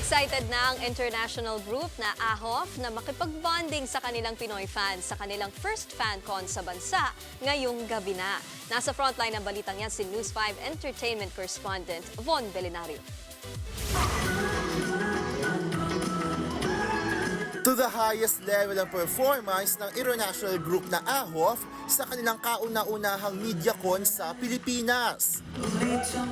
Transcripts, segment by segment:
Excited na ang international group na AHOF na makipag-bonding sa kanilang Pinoy fans sa kanilang first FanCon sa bansa ngayong gabi na. Nasa frontline ng balitang yan si News 5 Entertainment Correspondent Von Belenario. To the highest level ng performance ng international group na AHOF sa kanilang kauna-unahang MediaCon sa Pilipinas.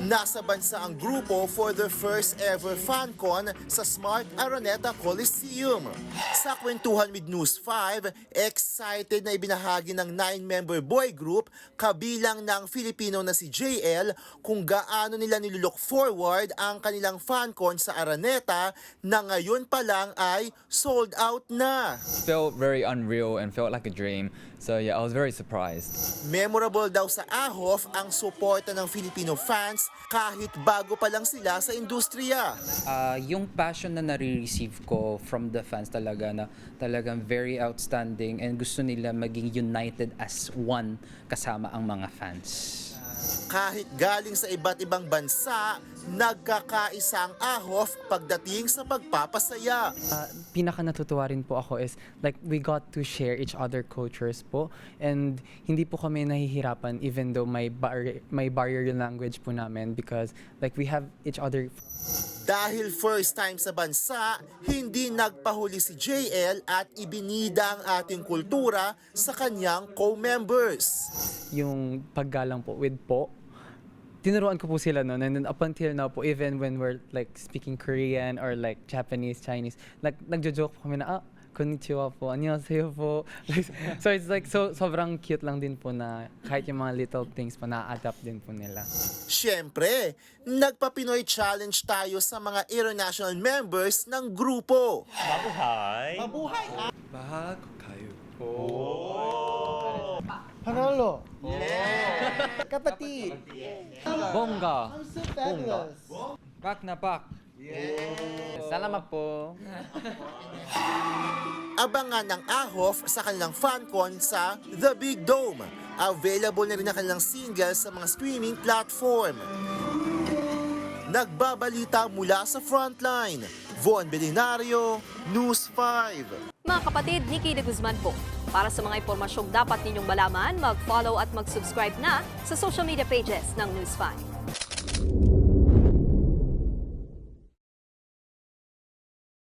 Nasa bansa ang grupo for the first ever FanCon sa Smart Araneta Coliseum. Sa kwentuhan with News 5, excited na ibinahagi ng 9-member boy group kabilang ng Filipino na si JL kung gaano nila nilook forward ang kanilang FanCon sa Araneta na ngayon pa lang ay sold out na. Felt very unreal and felt like a dream. So yeah, I was very surprised. Memorable daw sa AHOF ang suporta ng Filipino fans kahit bago pa lang sila sa industriya. Yung passion na nare-receive ko from the fans talaga na talagang very outstanding and gusto nila maging united as one kasama ang mga fans. Kahit galing sa iba't ibang bansa, nagkakaisa ang AHOF pagdating sa pagpapasaya. Pinaka natutuwa rin po ako is like we got to share each other cultures po and hindi po kami nahihirapan even though may barrier yung language po namin because like we have each other. Dahil first time sa bansa, hindi nagpahuli si JL at ibinida ang ating kultura sa kanyang co-members. Yung paggalang po with po, tinuruan ko po sila noon and then up until now po even when we're like speaking Korean or like Japanese, Chinese, like nagjo-joke po kami na konnichiwa po, annyeonghaseyo po. So it's like sobrang cute lang din po na kahit yung mga little things po na-adapt din po nila. Siyempre, nagpa-Pinoy challenge tayo sa mga international members ng grupo. Bago kayo. Panalo. Kapatid. Bongga. I'm so fabulous. Pak na pak. Salamat po. Abangan ng AHOF sa kanilang FanCon sa The Big Dome. Available na rin ang kanilang singles sa mga streaming platform. Nagbabalita mula sa frontline. Von Belenario, News 5. Mga kapatid, Nikki de Guzman po. Para sa mga impormasyong dapat ninyong malaman, mag-follow at mag-subscribe na sa social media pages ng News 5.